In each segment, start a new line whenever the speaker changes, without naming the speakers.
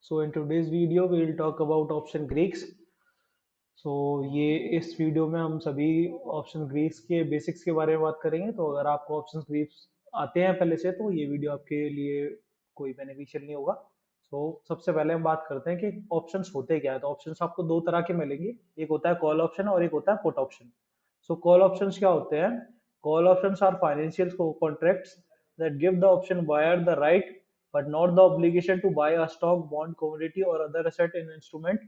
So in today's video we will talk about option Greeks. सो ये इस video में हम सभी ऑप्शन ग्रीक्स के बेसिक्स के बारे में बात करेंगे। तो अगर आपको ऑप्शन ग्रीक्स आते हैं पहले से तो ये वीडियो आपके लिए कोई बेनिफिशियल नहीं होगा। सो सबसे पहले हम बात करते हैं कि ऑप्शंस होते क्या है। तो ऑप्शंस आपको दो तरह के मिलेंगे, एक होता है कॉल ऑप्शन और एक होता है put option. So call options क्या होते हैं? Call options are financial contracts that give the option buyer the right but not the obligation to buy a stock, bond, commodity or other asset in instrument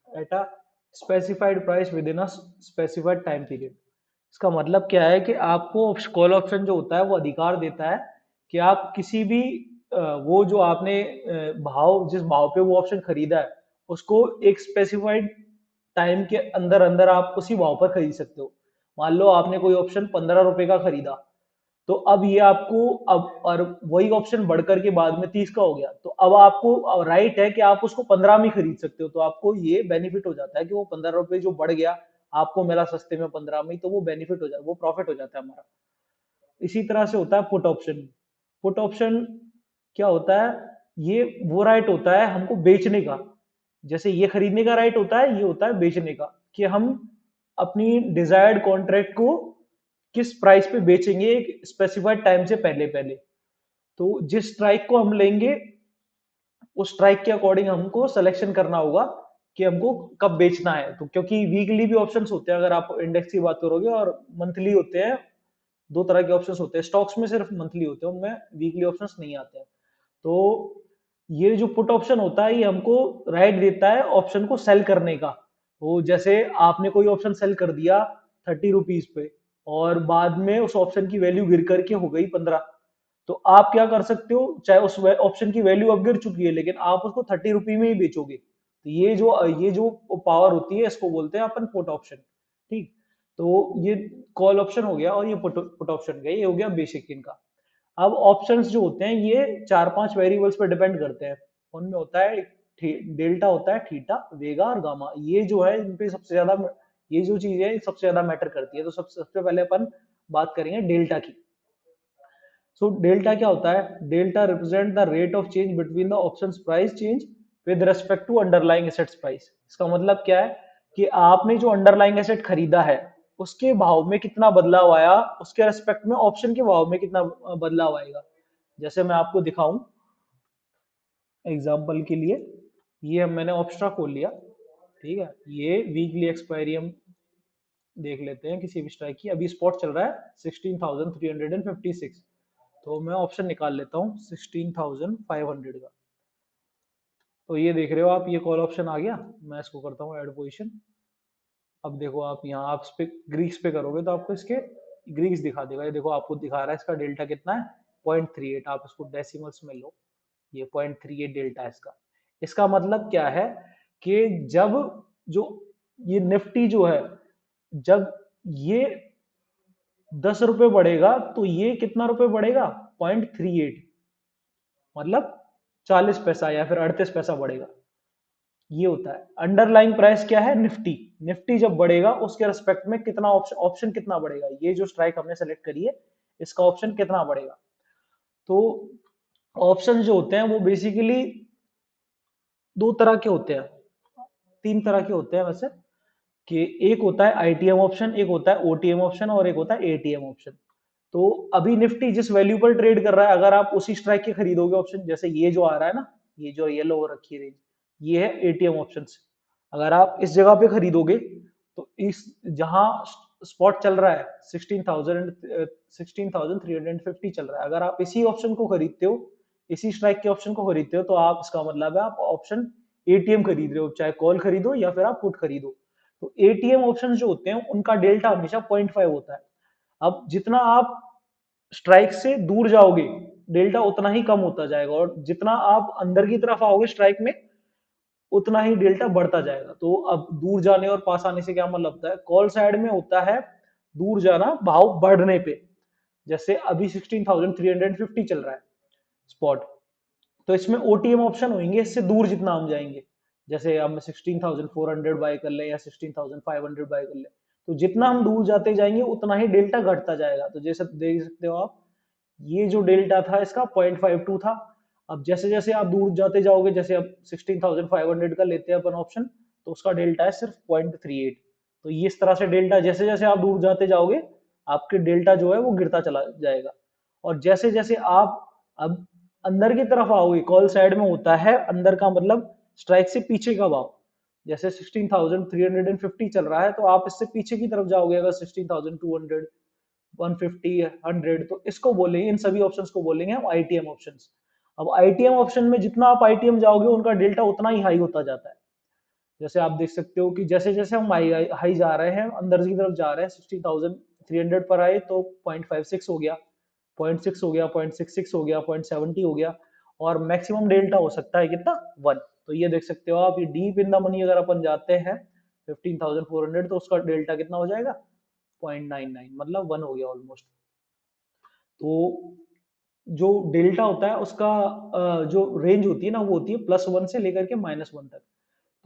at a specified price within a specified time period। इसका मतलब क्या है कि आपको call option जो होता है वो अधिकार देता है कि आप किसी भी वो जो आपने भाव जिस भाव पे वो ऑप्शन खरीदा है उसको एक स्पेसिफाइड टाइम के अंदर अंदर आप उसी भाव पर खरीद सकते हो। मान लो आपने कोई ऑप्शन 15 रुपए का खरीदा, तो अब ये आपको अब और वही ऑप्शन बढ़कर के बाद में 30 का हो गया, तो अब आपको राइट है कि आप उसको 15 में खरीद सकते हो। तो आपको ये बेनिफिट हो जाता है कि वो 15 रुपए जो बढ़ गया आपको मिला सस्ते में 15 में, तो वो बेनिफिट हो जाता है, वो प्रॉफिट हो जाता है हमारा। इसी तरह से होता है पुट ऑप्शन। पुट ऑप्शन क्या होता है? ये वो राइट होता है हमको बेचने का। जैसे ये खरीदने का राइट होता है, ये होता है बेचने का, कि हम अपनी डिजायर्ड कॉन्ट्रैक्ट को किस प्राइस पे बेचेंगे एक स्पेसिफाइड टाइम से पहले पहले। तो जिस स्ट्राइक को हम लेंगे उस स्ट्राइक के अकॉर्डिंग हमको सिलेक्शन करना होगा कि हमको कब बेचना है। तो क्योंकि वीकली भी ऑप्शंस होते हैं, अगर आप इंडेक्स की बात करोगे, और मंथली होते हैं। दो तरह के ऑप्शंस होते हैं, स्टॉक्स में सिर्फ मंथली होते हैं, उनमें वीकली ऑप्शंस नहीं आते हैं। तो ये जो पुट ऑप्शन होता है ये हमको राइट देता है ऑप्शन को सेल करने का। वो जैसे आपने कोई ऑप्शन सेल कर दिया 30 रुपीज पे, और बाद में उस ऑप्शन की वैल्यू गिर करके हो गई 15, तो आप क्या कर सकते हो, चाहे उस ऑप्शन की वैल्यू अब गिर चुकी है लेकिन आप उसको 30 रुपये में ही बेचोगे। तो ये जो पावर होती है इसको बोलते हैं अपन पुट ऑप्शन। ठीक। तो ये कॉल ऑप्शन हो गया और ये पुट ऑप्शन गया, ये हो गया बेसिक इनका। अब ऑप्शंस जो होते हैं ये चार पांच वेरिएबल्स पर डिपेंड करते हैं। उनमें होता है डेल्टा, होता है थीटा, वेगा और गामा। ये जो है इन पे सबसे ज्यादा, ये जो चीज है सबसे ज्यादा मैटर करती है। तो सबसे पहले अपन बात करेंगे डेल्टा की। सो डेल्टा क्या होता है? Delta represent the rate of change between the options price change with respect to underlying assets price. इसका मतलब क्या है कि आपने जो अंडरलाइंग एसेट खरीदा है उसके भाव में कितना बदलाव आया, उसके रेस्पेक्ट में ऑप्शन के भाव में कितना बदलाव आएगा। जैसे मैं आपको दिखाऊं एग्जांपल के लिए, ये मैंने ऑप्स्ट्रा खोल लिया। ठीक है, ये वीकली एक्सपायरी हम देख लेते हैं किसी भी स्ट्राइक की। अभी स्पॉट चल रहा है 16,356, तो मैं ऑप्शन निकाल लेता हूँ 16,500 का। तो ये देख रहे हो आप, ये कॉल ऑप्शन आ गया। मैं इसको करता हूँ ऐड पोजीशन। अब देखो आप यहाँ आप इस पे ग्रीक्स पे करोगे तो आपको इसके ग्रीक्स दिखा देगा। ये देखो आपको दिखा रहा है इसका डेल्टा कितना है, 0.38। आप इसको डेसिमल्स में लो, ये 0.38 डेल्टा है इसका। इसका मतलब क्या है कि जब जो ये निफ्टी जो है, जब ये 10 रुपए बढ़ेगा तो ये कितना रुपए बढ़ेगा? 0.38, मतलब 40 पैसा या फिर 38 पैसा बढ़ेगा। ये होता है अंडरलाइंग प्राइस। क्या है? निफ्टी। निफ्टी जब बढ़ेगा उसके रिस्पेक्ट में कितना ऑप्शन ऑप्शन कितना बढ़ेगा, ये जो स्ट्राइक हमने सेलेक्ट करी है इसका ऑप्शन कितना बढ़ेगा। तो ऑप्शन जो होते हैं वो बेसिकली दो तरह के होते हैं, तीन तरह के होते हैं वैसे। कि एक होता है आईटीएम ऑप्शन, एक होता है ओटीएम ऑप्शन और एक होता है एटीएम ऑप्शन। तो अभी निफ्टी जिस वैल्यू पर ट्रेड कर रहा है, अगर आप उसी स्ट्राइक के खरीदोगे ऑप्शन, जैसे ये जो आ रहा है ना, ये जो येलो हो रखी है रेंज, ये है एटीएम ऑप्शन। अगर आप इस जगह पे खरीदोगे तो इस जहां स्पॉट चल रहा है 16,350 चल रहा है, अगर आप इसी ऑप्शन को खरीदते हो, इसी स्ट्राइक के ऑप्शन को खरीदते हो, तो आप इसका मतलब है आप ऑप्शन एटीएम खरीद रहे हो, चाहे कॉल खरीदो या फिर आप पुट खरीदो। तो एटीएम ऑप्शन जो होते हैं उनका डेल्टा हमेशा 0.5 होता है। अब जितना आप स्ट्राइक से दूर जाओगे डेल्टा उतना ही कम होता जाएगा, और जितना आप अंदर की तरफ आओगे स्ट्राइक में उतना ही डेल्टा बढ़ता जाएगा। तो अब दूर जाने और पास आने से क्या मतलब होता है? कॉल साइड में होता है दूर जाना भाव बढ़ने पे। जैसे अभी 16,350 चल रहा है स्पॉट, तो इसमें ओटीएम ऑप्शन होंगे इससे दूर जितना हम जाएंगे। जैसे हम 16,400 बाय कर ले या 16,500 बाय कर ले, तो जितना हम दूर जाते जाएंगे उतना ही डेल्टा घटता जाएगा। तो जैसे देख सकते हो आप, ये जो डेल्टा था इसका 0.52 था। अब जैसे जैसे आप दूर जाते जाओगे, जैसे अब 16,500 का लेते हैं अपन ऑप्शन, तो उसका डेल्टा है सिर्फ 0.38। तो ये इस तरह से डेल्टा जैसे जैसे आप दूर जाते जाओगे, आपके डेल्टा जो है वो गिरता चला जाएगा। और जैसे जैसे आप अब अंदर की तरफ आओगे, कॉल साइड में होता है अंदर का मतलब स्ट्राइक से पीछे का भाव। जैसे 16,350 चल रहा है, तो आप इससे पीछे की तरफ जाओगे अगर 16,200, 150, 100, तो इसको बोलेंगे, इन सभी ऑप्शंस को बोलेंगे हम आईटीएम ऑप्शंस। अब आईटीएम ऑप्शन में जितना आप आईटीएम जाओगे, उनका डेल्टा उतना ही हाई होता जाता है। जैसे आप देख सकते हो कि जैसे जैसे हम हाई हाई जा रहे हैं, अंदर की तरफ जा रहे हैं, 16,300 पर आए तो 0.56 हो गया, 0.6 हो गया, 0.66 हो गया, 0.70 हो गया, और मैक्सिमम डेल्टा हो सकता है कितना, 1। तो ये देख सकते हो आप, ये डीप इन द मनी अगर अपन जाते हैं 15,400, तो उसका डेल्टा कितना हो जाएगा, 0.99, मतलब 1 हो गया ऑलमोस्ट। तो जो डेल्टा होता है उसका जो रेंज होती है ना, वो होती है +1 से लेकर के -1 तक।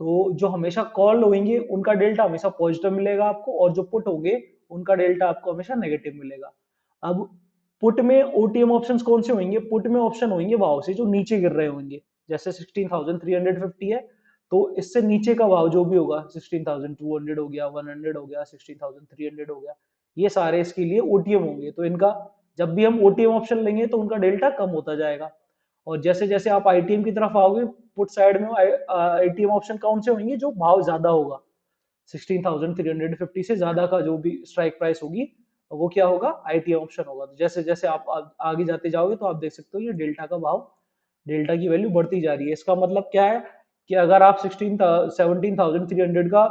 तो जो हमेशा कॉल होंगे उनका डेल्टा हमेशा पॉजिटिव मिलेगा आपको, और जो पुट होंगे उनका डेल्टा आपको हमेशा नेगेटिव मिलेगा। अब पुट में ओटीएम ऑप्शंस कौन से होंगे, पुट में ऑप्शन होंगे भाव से जो नीचे गिर रहे होंगे। जैसे 16,350 है, तो इससे नीचे का भाव जो भी होगा, 16,200 हो गया, 100 हो गया, 16,300 हो गया, ये सारे इसके लिए ओटीएम होंगे। तो इनका जब भी हम ओटीएम ऑप्शन लेंगे तो उनका डेल्टा कम होता जाएगा। और जैसे जैसे आप आईटीएम की तरफ आओगे, पुट साइड में आईटीएम ऑप्शन कौन से होंगे, जो भाव ज्यादा होगा, 16,350 से ज्यादा का जो भी स्ट्राइक प्राइस होगी, वो क्या होगा, आईटीएम ऑप्शन होगा। तो जैसे जैसे आप आगे जाते जाओगे, तो आप देख सकते हो ये डेल्टा का भाव, डेल्टा की वैल्यू बढ़ती जा रही है। इसका मतलब क्या है कि अगर आप 17,300 का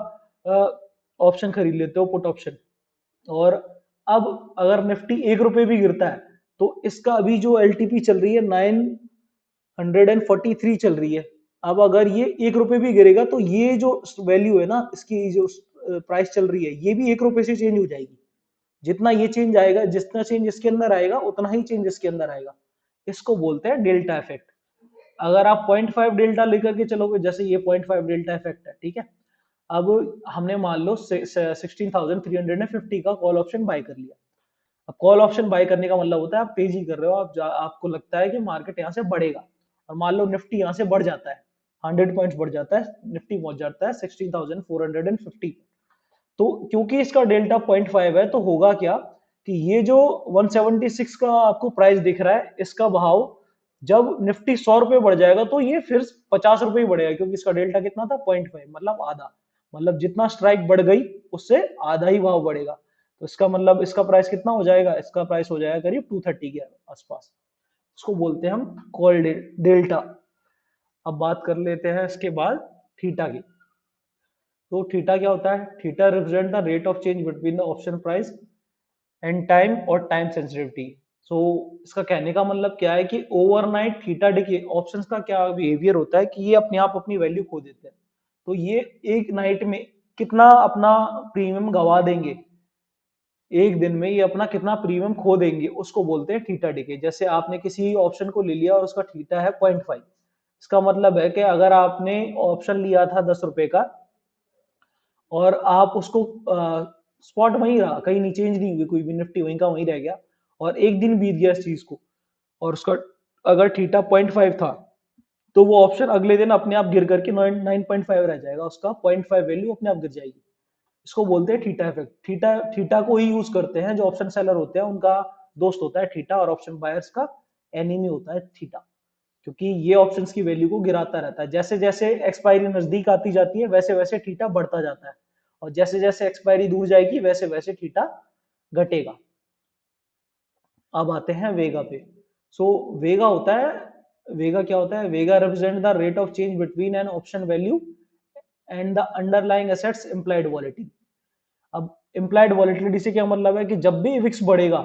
ऑप्शन खरीद लेते हो, पुट ऑप्शन, और अब अगर निफ्टी 1 रुपए भी गिरता है, तो इसका अभी जो एलटीपी चल रही है 943 चल रही है। अब अगर ये 1 रुपए भी गिरेगा, तो ये जो वैल्यू है ना, इसकी जो प्राइस चल रही है, ये भी 1 रुपए से चेंज हो जाएगी। जितना ये चेंज आएगा, जितना चेंज इसके अंदर आएगा, उतना ही चेंज इसके अंदर आएगा। इसको बोलते हैं डेल्टा इफेक्ट। अगर आप 0.5 डेल्टा लेकर के चलोगे, जैसे ये 0.5 डेल्टा इफेक्ट है, ठीक है। अब हमने मान लो 16,350 का कॉल ऑप्शन बाय कर लिया। अब कॉल ऑप्शन बाय करने का मतलब होता है आप तेजी कर रहे हो, आपको लगता है कि मार्केट यहाँ से बढ़ेगा, और मान लो निफ्टी यहाँ से बढ़ जाता है, 100 पॉइंट्स बढ़ जाता है, निफ्टी पहुंच जाता है 16,450। तो क्योंकि इसका डेल्टा 0.5 है, तो होगा क्या कि ये जो 176 का आपको प्राइस दिख रहा है, इसका भाव जब निफ्टी 100 रुपए बढ़ जाएगा, तो ये फिर 50 रुपए ही बढ़ेगा, क्योंकि इसका डेल्टा कितना था, 0.5, मतलब आधा। मतलब जितना स्ट्राइक बढ़ गई, उससे आधा ही भाव बढ़ेगा। तो इसका मतलब इसका प्राइस कितना हो जाएगा, इसका प्राइस हो जाएगा करीब 230 के आसपास। इसको बोलते हैं हम कॉल डेल्टा। अब बात कर लेते हैं इसके बाद थीटा की। तो थीटा क्या होता है, theta represent the rate of change between the option price and time, और टाइम सेंसिटिविटी। सो इसका कहने का मतलब क्या है कि ओवरनाइट थीटा डिके ऑप्शंस का क्या बिहेवियर होता है कि ये अपने आप अपनी वैल्यू खो देते हैं। तो ये एक नाइट में कितना अपना प्रीमियम गवा देंगे, एक दिन में ये अपना कितना प्रीमियम खो देंगे, उसको बोलते हैं थीटा डिके। जैसे आपने किसी ऑप्शन को ले लिया और उसका थीटा है 0.5, इसका मतलब है कि अगर आपने ऑप्शन लिया था 10 रुपए का, और आप उसको स्पॉट वहीं रहा, कहीं नहीं चेंज नहीं हुई, कोई भी निफ्टी वहीं का वहीं रह गया, और एक दिन बीत गया इस चीज को, और उसका अगर थीटा 0.5 था, तो वो ऑप्शन अगले दिन अपने आप गिर करके 9.5 रह जाएगा, उसका 0.5 वैल्यू अपने आप गिर जाएगी। इसको बोलते हैं थीटा इफेक्ट। थीटा थीटा को ही यूज करते हैं जो ऑप्शन सेलर होते हैं, उनका दोस्त होता है थीटा, और ऑप्शन बायर्स का एनिमी होता है थीटा, क्योंकि ये ऑप्शंस की वैल्यू को गिराता रहता है। जैसे जैसे एक्सपायरी नजदीक आती जाती है, वैसे वैसे थीटा बढ़ता जाता है, और जैसे जैसे एक्सपायरी दूर जाएगी, वैसे वैसे थीटा घटेगा। अब आते हैं वेगा पे। सो वेगा होता है, वेगा क्या होता है, vega represent the rate of change between an option value and the underlying assets implied volatility. अब इम्प्लाइड वॉलिटिलिटी से क्या मतलब है कि जब भी विक्स बढ़ेगा,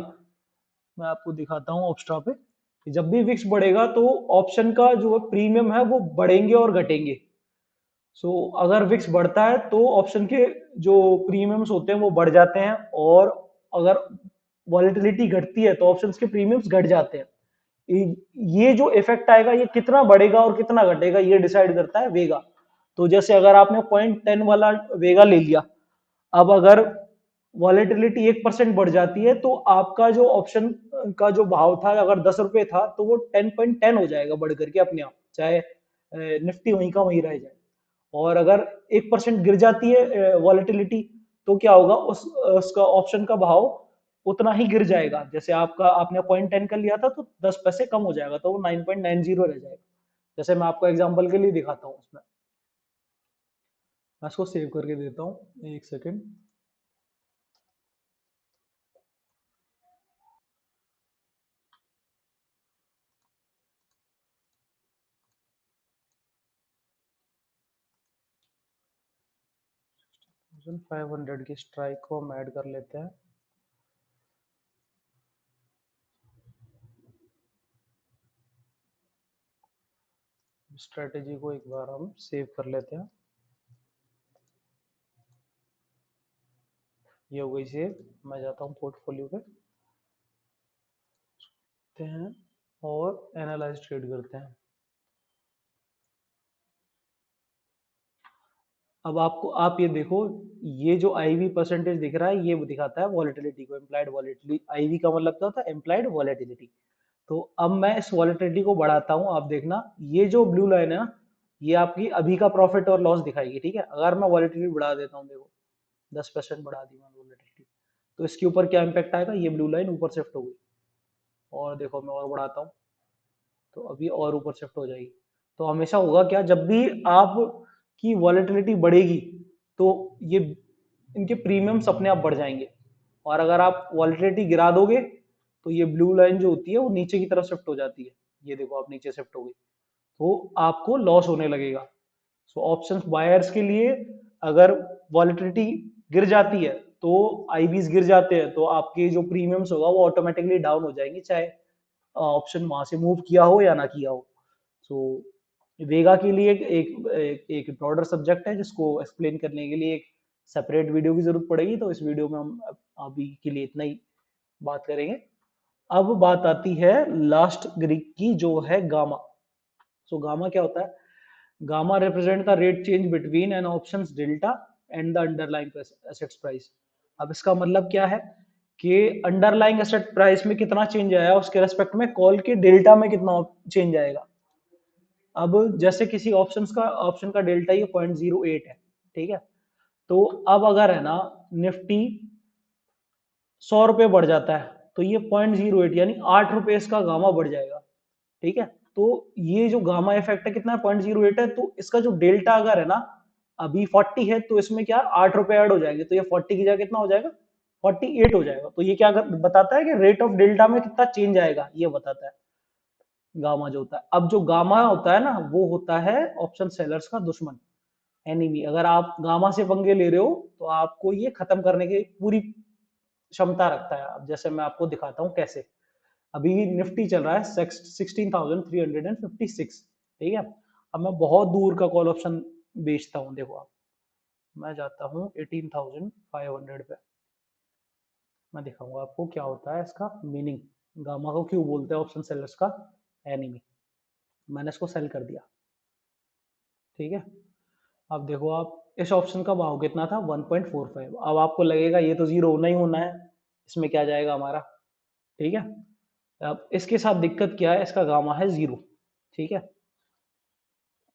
मैं आपको दिखाता हूँ ऑप्स्ट्रा पे, कि जब भी विक्स बढ़ेगा, तो ऑप्शन का जो प्रीमियम है वो बढ़ेंगे और घटेंगे। सो अगर विक्स बढ़ता है, तो ऑप्शन के जो प्रीमियम्स होते हैं वो बढ़ जाते हैं, और अगर वॉलिटिलिटी घटती है, तो ऑप्शंस के प्रीमियम्स घट जाते हैं। ये जो इफेक्ट आएगा, ये कितना बढ़ेगा और कितना घटेगा, ये डिसाइड करता है वेगा। तो जैसे अगर आपने 0.10 वाला वेगा ले लिया, अब अगर वॉलेटिलिटी 1% बढ़ जाती है, तो आपका जो ऑप्शन का जो भाव था अगर 10 रुपए था तो वो 10.10 हो जाएगा बढ़ करके अपने आप, चाहे निफ्टी वहीं का वहीं रह जाए। और अगर 1% गिर जाती है वॉलेटिलिटी, तो क्या होगा, उसका ऑप्शन का भाव उतना ही गिर जाएगा। जैसे आपका आपने 0.10 का लिया था तो 10 पैसे कम हो जाएगा, तो वो 9.90 रह जाएगा। जैसे मैं आपको एग्जांपल के लिए दिखाता हूँ उसमें, मैं इसको सेव करके देता हूँ, एक सेकेंड। थाउजेंड 500 की स्ट्राइक को हम ऐड कर लेते हैं। स्ट्रेटेजी को एक बार हम सेव कर लेते हैं। ये हो गई सेव। मैं जाता हूँ पोर्टफोलियो पे हैं और एनालाइज ट्रेड करते हैं। अब आपको आप ये देखो, ये जो आईवी परसेंटेज दिख रहा है ये दिखाता है वॉलेटिलिटी को, इम्प्लाइड वॉलेटिलिटी। आईवी का मतलब क्या होता है, इम्प्लाइड वॉलेटिलिटी। तो अब मैं इस वॉलेटिलिटी को बढ़ाता हूँ, आप देखना ये जो ब्लू लाइन है ना, ये आपकी अभी का प्रॉफिट और लॉस दिखाएगी, ठीक है। अगर मैं वॉलेटिलिटी बढ़ा देता हूँ, देखो 10% बढ़ा दी मैंने वॉलेटिलिटी, तो इसके ऊपर क्या इम्पैक्ट आएगा, ये ब्लू लाइन ऊपर शिफ्ट हो गई। और देखो मैं और बढ़ाता हूँ तो अभी और ऊपर शिफ्ट हो जाएगी। तो हमेशा होगा क्या, जब भी आप की वॉलेटिलिटी बढ़ेगी तो ये इनके प्रीमियम्स अपने आप बढ़ जाएंगे। और अगर आप वॉलेटिलिटी गिरा दोगे तो ये ब्लू लाइन जो होती है वो नीचे की तरफ शिफ्ट हो जाती है। ये देखो आप नीचे शिफ्ट हो गई, तो आपको लॉस होने लगेगा। सो ऑप्शंस बायर्स के लिए, अगर वॉलेटिलिटी गिर जाती है तो आईबीज गिर जाते हैं तो आपके जो प्रीमियम्स होगा वो ऑटोमेटिकली डाउन हो जाएंगे, चाहे ऑप्शन वहां से मूव किया हो या ना किया हो। सो वेगा के लिए एक ब्रॉडर सब्जेक्ट है जिसको एक्सप्लेन करने के लिए एक सेपरेट वीडियो की जरूरत पड़ेगी, तो इस वीडियो में हम अभी के लिए इतना ही बात करेंगे। अब बात आती है लास्ट ग्रीक की, जो है गामा। सो गामा क्या होता है, gamma represent the rate change between an options delta and the underlying assets price. अब इसका मतलब क्या है कि अंडरलाइंग एसेट प्राइस में कितना चेंज आया उसके रेस्पेक्ट में कॉल के डेल्टा में कितना चेंज आएगा। अब जैसे किसी ऑप्शन का डेल्टा ये 0.08 है, ठीक है। तो अब अगर है ना निफ्टी 100 रुपये बढ़ जाता है तो ये 0.08 यानी 8 रुपये इसका गामा बढ़ जाएगा, ठीक है। तो ये जो गामा इफेक्ट है कितना है, 0.08 है, तो इसका जो डेल्टा अगर है ना अभी 40 है तो इसमें क्या 8 रुपए ऐड हो जाएंगे, तो ये 40 की जगह कितना हो जाएगा, 48 हो जाएगा। तो ये क्या बताता है कि रेट ऑफ डेल्टा में कितना चेंज आएगा, ये बताता है गामा जो होता है। अब जो गामा होता है ना वो होता है ऑप्शन सेलर्स का दुश्मन, एनिमी। अगर आप गामा से पंगे ले रहे हो तो आपको ये खत्म करने की पूरी क्षमता रखता है। अब जैसे मैं आपको दिखाता हूँ कैसे। अभी निफ्टी चल रहा है 16,356, ठीक है। अब मैं बहुत दूर का कॉल ऑप्शन बेचता हूँ, देखो आप, मैं जाता हूँ 18,500 पे। मैं दिखाऊंगा आपको क्या होता है इसका मीनिंग, गामा को क्यों बोलते हैं ऑप्शन सेलर्स का एनिमी। मैंने इसको सेल कर दिया, ठीक है। अब देखो आप, इस ऑप्शन का भाव कितना था, 1.45। अब आपको लगेगा ये तो जीरो होना ही होना है, इसमें क्या जाएगा हमारा, ठीक है। अब इसके साथ दिक्कत क्या है, इसका गामा है जीरो, ठीक है।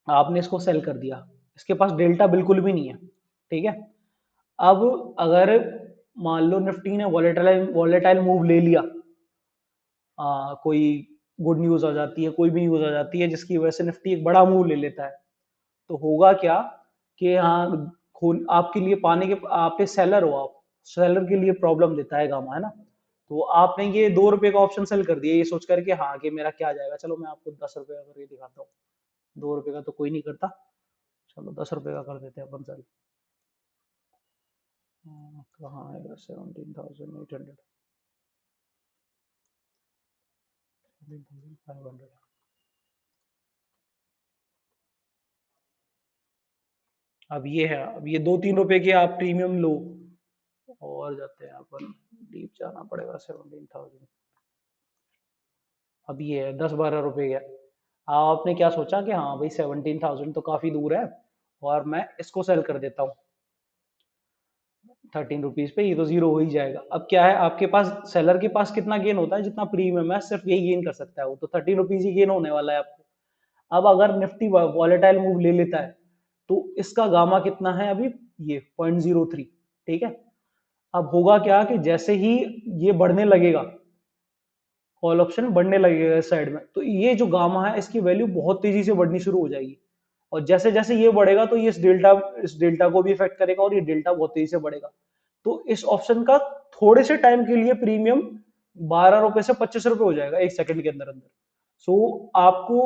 आपने इसको सेल कर दिया, इसके पास डेल्टा बिल्कुल भी नहीं है, ठीक है। अब अगर मान लो निफ्टी ने वॉलेटाइल वॉलेटाइल मूव ले लिया, कोई गुड न्यूज आ जाती है, कोई भी न्यूज आ जाती है जिसकी वजह से निफ्टी एक बड़ा मूव ले लेता है, तो होगा क्या कि हाँ खून आपके लिए पाने के, आप सेलर हो, आप सेलर के लिए प्रॉब्लम देता है गामा, है ना। तो आपने ये 2 रुपए का ऑप्शन सेल कर दिया ये सोच करके हाँ कि मेरा क्या जाएगा, चलो मैं आपको 10 रुपए का करके दिखाता हूँ। 2 रुपए का तो कोई नहीं करता, चलो 10 रुपए का कर देते हैं अपन सेल। कहाँ आएगा, 17,800, 17,500। अब ये है, अब ये 2-3 रुपए के आप प्रीमियम लो, और जाते हैं अपन, डीप जाना पड़ेगा 17,000। अब ये है 10-12 रुपए का। आपने क्या सोचा कि हाँ भाई 17,000 तो काफी दूर है और मैं इसको सेल कर देता हूँ। 13 रुपीज पे ये तो जीरो हो ही जाएगा। अब क्या है, आपके पास सेलर के पास कितना गेन होता है, जितना प्रीमियम है सिर्फ यही गेन कर सकता है वो, तो 13 रुपीज ही गेन होने वाला है आपको। अब अगर निफ्टी वॉलेटाइल मूव ले लेता है तो इसका गामा कितना है अभी, ये 0.03, ठीक है। अब होगा क्या कि जैसे ही ये बढ़ने लगेगा, कॉल ऑप्शन बढ़ने लगेगा इस साइड में, तो ये जो गामा है इसकी वैल्यू बहुत तेजी से बढ़नी शुरू हो जाएगी। और जैसे जैसे ये बढ़ेगा तो ये इस डेल्टा को भी इफेक्ट करेगा और ये डेल्टा बहुत तेजी से बढ़ेगा। तो इस ऑप्शन का थोड़े से टाइम के लिए प्रीमियम 12 रुपए से 25 रुपए हो जाएगा 1 सेकंड के अंदर अंदर। सो आपको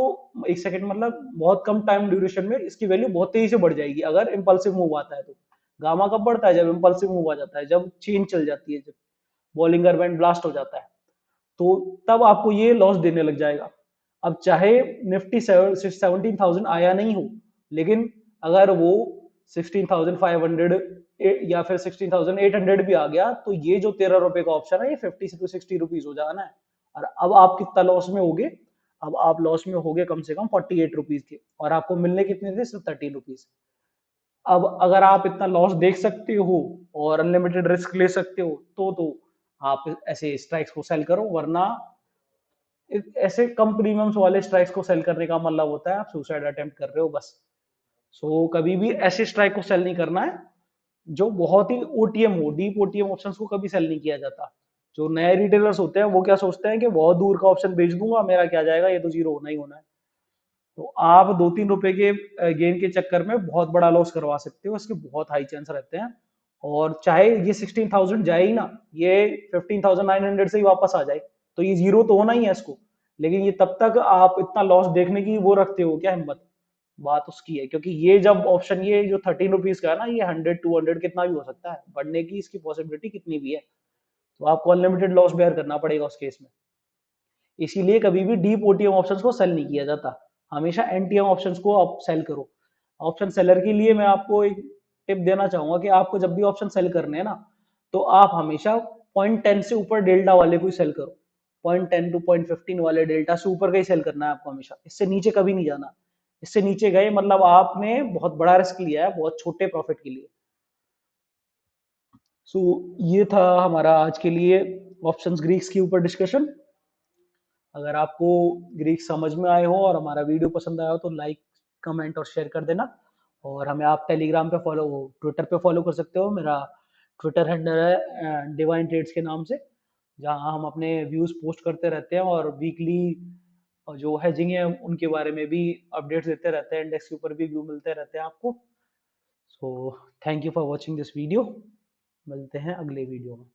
1 सेकंड मतलब बहुत कम टाइम ड्यूरेशन में इसकी वैल्यू बहुत तेजी से बढ़ जाएगी अगर इम्पल्सिव मूव आता है तो। गामा कब बढ़ता है, जब इम्पल्सिव मूव आ जाता है, जब चेन चल जाती है, जब बॉलिंगर बैंड ब्लास्ट हो जाता है, तो तब आपको ये लॉस देने लग जाएगा। अब चाहे निफ्टी 17,000 आया नहीं हो, लेकिन अगर वो 16,500 या फिर 16,800 भी आ गया, तो ये जो 13 रुपए का ऑप्शन है ये 50 to 60 रुपीज हो जाना है। और अब आप कितना लॉस में होगे, अब आप लॉस में होगे कम से कम 48 रुपीज के, और आपको मिलने कितने थे, सिर्फ 13 रुपीज। अब अगर आप इतना लॉस देख सकते हो और अनलिमिटेड रिस्क ले सकते हो, तो आप ऐसे स्ट्राइक्स को सेल करो, वरना ऐसे कम प्रीमियम्स वाले स्ट्राइक्स को सेल करने का मतलब होता है आप सुसाइड अटेम्प्ट कर रहे हो बस। सो कभी भी ऐसे स्ट्राइक को सेल नहीं करना है जो बहुत ही ओटीएम हो, डीप ओटीएम ऑप्शंस को कभी सेल नहीं किया जाता। जो नए रिटेलर्स होते हैं वो क्या सोचते हैं कि बहुत दूर का ऑप्शन बेच दूंगा, मेरा क्या जाएगा, ये तो जीरो होना ही होना है। तो आप 2-3 रुपए के गेन के चक्कर में बहुत बड़ा लॉस करवा सकते हो, इसके बहुत हाई चांस रहते हैं। और चाहे ये 16,000 जाए ही ना, ये 15,900 से ही वापस आ जाए, तो ये जीरो तो होना ही है इसको। लेकिन ये तब तक आप इतना लॉस देखने की वो रखते हो क्या हिम्मत, बात उसकी है। क्योंकि ये जब ऑप्शन, ये जो 13 रुपीज का है ना, ये 100-200 कितना भी हो सकता है, बढ़ने की इसकी पॉसिबिलिटी कितनी भी है। तो आपको अनलिमिटेड लॉस बेयर करना पड़ेगा उस केस में। इसीलिए कभी भी डीप ओटीएम ऑप्शंस को सेल नहीं किया जाता, हमेशा एनटीएम ऑप्शंस को आप सेल करो। ऑप्शन सेलर के लिए मैं आपको एक टिप देना चाहूंगा कि आपको जब भी ऑप्शन सेल करने हैं ना, तो आप हमेशा 0.10 से ऊपर डेल्टा वाले को ही सेल करो। 0.10 to 0.15 वाले डेल्टा से ऊपर का ही सेल करना है आपको हमेशा, इससे नीचे कभी नहीं जाना। इससे नीचे गए मतलब आपने बहुत बड़ा रिस्क लिया है बहुत छोटे प्रॉफिट के लिए। सो ये था हमारा आज के लिए ऑप्शंस ग्रीक्स के ऊपर डिस्कशन। अगर आपको ग्रीक समझ में आए हो और हमारा वीडियो पसंद आया हो तो लाइक, कमेंट और शेयर कर देना। और हमें आप टेलीग्राम पे फॉलो, ट्विटर पे फॉलो कर सकते हो। मेरा ट्विटर हैंडल है डिवाइन ट्रेड्स के नाम से, जहाँ हम अपने व्यूज पोस्ट करते रहते हैं और वीकली जो हेजिंग है उनके बारे में भी अपडेट्स देते रहते हैं, इंडेक्स के ऊपर भी व्यू मिलते रहते हैं आपको। So thank you for watching this video, मिलते हैं अगले वीडियो में।